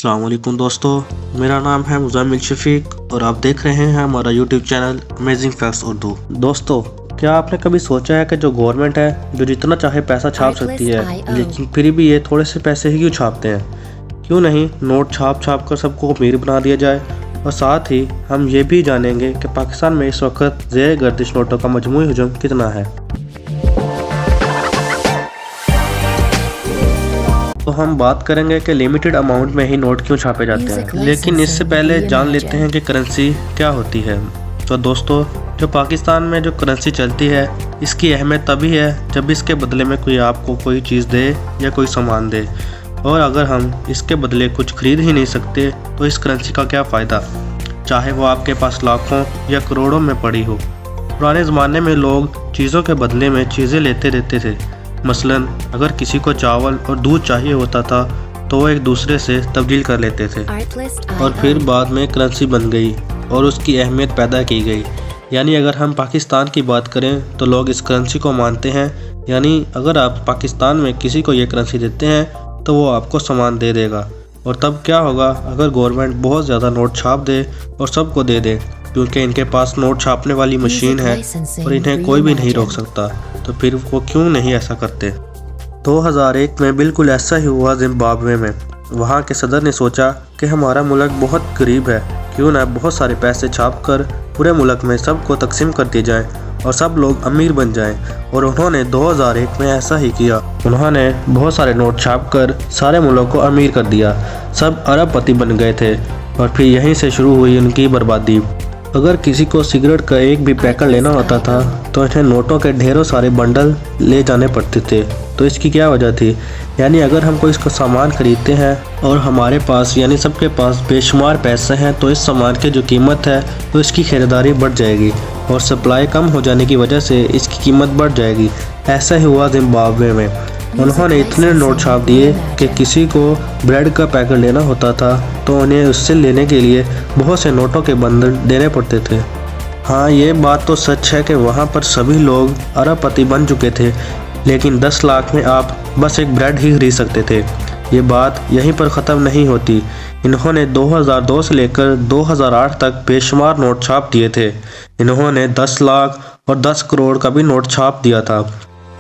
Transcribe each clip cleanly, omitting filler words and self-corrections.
अस्सलाम वालेकुम दोस्तों, मेरा नाम है मुज़म्मिल शफीक और आप देख रहे हैं हमारा YouTube channel amazing facts Urdu. दोस्तों, क्या आपने कभी सोचा है कि जो गवर्नमेंट है जो जितना चाहे पैसा छाप सकती है, लेकिन फिर भी ये थोड़े से पैसे ही क्यों छापते हैं? क्यों नहीं नोट छाप कर सबको अमीर बना दिया जाए? और साथ ही हम ये भी जानेंगे कि पाकिस्तान में इस वक्त ज़ेर गर्दिश नोटों का मजमूई हजम कितना है। तो हम बात करेंगे कि लिमिटेड अमाउंट में ही नोट क्यों छापे जाते हैं, लेकिन इससे पहले जान लेते हैं कि करेंसी क्या होती है। तो दोस्तों, जो पाकिस्तान में जो करेंसी चलती है, इसकी अहमियत तभी है जब इसके बदले में कोई आपको कोई चीज़ दे या कोई सामान दे, और अगर हम इसके बदले कुछ खरीद ही नहीं सकते तो इस करेंसी का क्या फ़ायदा, चाहे वो आपके पास लाखों या करोड़ों में पड़ी हो। पुराने ज़माने में लोग चीज़ों के बदले में चीज़ें लेते रहते थे। मसलन अगर किसी को चावल और दूध चाहिए होता था तो वो एक दूसरे से तब्दील कर लेते थे, और फिर बाद में करेंसी बन गई और उसकी अहमियत पैदा की गई। यानी अगर हम पाकिस्तान की बात करें तो लोग इस करेंसी को मानते हैं। यानी अगर आप पाकिस्तान में किसी को ये करेंसी देते हैं तो वो आपको सामान दे देगा। और तब क्या होगा अगर गवर्नमेंट बहुत ज़्यादा नोट छाप दे और सबको दे दे, क्योंकि इनके पास नोट छापने वाली मशीन है और इन्हें कोई भी नहीं रोक सकता। तो फिर वो क्यों नहीं ऐसा करते? 2001 में बिल्कुल ऐसा ही हुआ जिम्बाब्वे में। वहाँ के सदर ने सोचा कि हमारा मुल्क बहुत गरीब है, क्यों ना बहुत सारे पैसे छाप कर पूरे मुल्क में सबको तकसीम कर दिए जाएं और सब लोग अमीर बन जाएं। और उन्होंने 2001 में ऐसा ही किया। उन्होंने बहुत सारे नोट छाप कर सारे मुल्क को अमीर कर दिया। सब अरबपति बन गए थे और फिर यहीं से शुरू हुई उनकी बर्बादी। अगर किसी को सिगरेट का एक भी पैकेट लेना होता था तो इन्हें नोटों के ढेरों सारे बंडल ले जाने पड़ते थे। तो इसकी क्या वजह थी? यानी अगर हम कोई इसका सामान खरीदते हैं और हमारे पास यानी सबके पास बेशुमार पैसे हैं, तो इस सामान की जो कीमत है तो इसकी खरीदारी बढ़ जाएगी और सप्लाई कम हो जाने की वजह से इसकी कीमत बढ़ जाएगी। ऐसा ही हुआ जिम्बाब्वे में। उन्होंने इतने नोट छाप दिए कि किसी को ब्रेड का पैकेट लेना होता था तो उन्हें उससे लेने के लिए बहुत से नोटों के बंडल देने पड़ते थे। हाँ, ये बात तो सच है कि वहाँ पर सभी लोग अरबपति बन चुके थे, लेकिन 10 लाख में आप बस एक ब्रेड ही खरीद सकते थे। ये बात यहीं पर ख़त्म नहीं होती। इन्होंने 2002 से लेकर 2008 तक बेशुमार नोट छाप दिए थे। इन्होंने 10 लाख और 10 करोड़ का भी नोट छाप दिया था।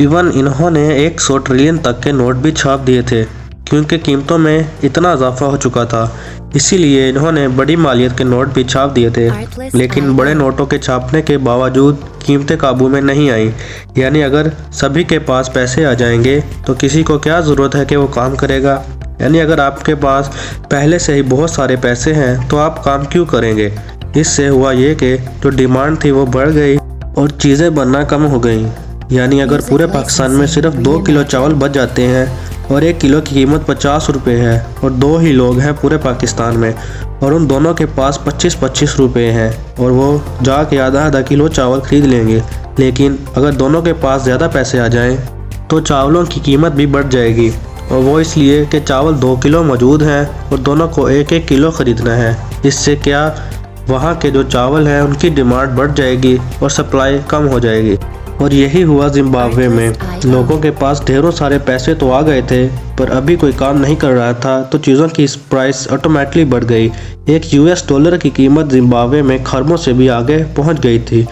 इवन इन्होंने 100 ट्रिलियन तक के नोट भी छाप दिए थे, क्योंकि कीमतों में इतना इजाफा हो चुका था। इसीलिए इन्होंने बड़ी मालियत के नोट भी छाप दिए थे। लेकिन बड़े नोटों के छापने के बावजूद कीमतें काबू में नहीं आई। यानी अगर सभी के पास पैसे आ जाएंगे तो किसी को क्या ज़रूरत है कि वो काम करेगा? यानी अगर आपके पास पहले से ही बहुत सारे पैसे हैं तो आप काम क्यों करेंगे? इससे हुआ ये कि जो डिमांड थी वो बढ़ गई और चीज़ें बनना कम हो गई। यानी अगर पूरे पाकिस्तान में सिर्फ 2 किलो चावल बच जाते हैं और 1 किलो की कीमत 50 रुपये है और 2 ही लोग हैं पूरे पाकिस्तान में, और उन दोनों के पास 25-25 रुपये हैं और वो जाके आधा किलो चावल खरीद लेंगे। लेकिन अगर दोनों के पास ज़्यादा पैसे आ जाएं तो चावलों की कीमत भी बढ़ जाएगी, और वो इसलिए कि चावल 2 किलो मौजूद हैं और दोनों को 1-1 किलो ख़रीदना है। इससे क्या वहाँ के जो चावल हैं उनकी डिमांड बढ़ जाएगी और सप्लाई कम हो जाएगी। और यही हुआ जिम्बाब्वे में। लोगों के पास ढेरों सारे पैसे तो आ गए थे, पर अभी कोई काम नहीं कर रहा था, तो चीज़ों की प्राइस ऑटोमेटिकली बढ़ गई। एक US डॉलर की कीमत जिम्बाब्वे में खरबों से भी आगे पहुंच गई थी।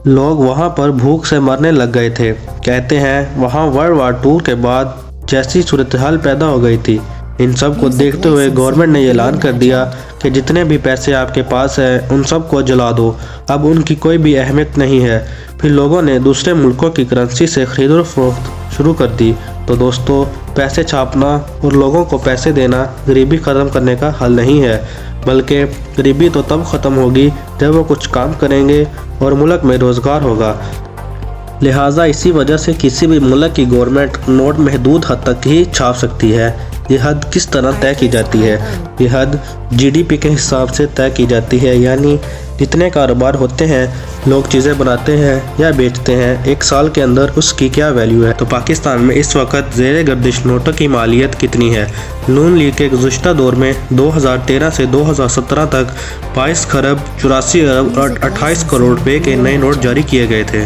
लोग वहां पर भूख से मरने लग गए थे। कहते हैं वहां वर्ल्ड वार 2 के बाद जैसी सूरत हाल पैदा हो गई थी। इन सब को देखते हुए गवर्नमेंट ने ऐलान कर दिया कि जितने भी पैसे आपके पास हैं उन सब को जला दो, अब उनकी कोई भी अहमियत नहीं है। फिर लोगों ने दूसरे मुल्कों की करेंसी से खरीद और फरोख्त शुरू कर दी। तो दोस्तों, पैसे छापना और लोगों को पैसे देना गरीबी ख़त्म करने का हल नहीं है, बल्कि गरीबी तो तब ख़त्म होगी जब वो कुछ काम करेंगे और मुल्क में रोज़गार होगा। लिहाजा इसी वजह से किसी भी मुल्क की गवर्नमेंट नोट महदूद हद तक ही छाप सकती है। ये हद किस तरह तय की जाती है? ये हद GDP के हिसाब से तय की जाती है। यानी जितने कारोबार होते हैं, लोग चीज़ें बनाते हैं या बेचते हैं, एक साल के अंदर उसकी क्या वैल्यू है। तो पाकिस्तान में इस वक्त ज़ेर गर्दिश नोटों की मालियत कितनी है? नून लीग के गुज़श्ता दौर में 2013 से 2017 तक 22 खरब 84 अरब और 28 करोड़ रुपये के नए नोट जारी किए गए थे।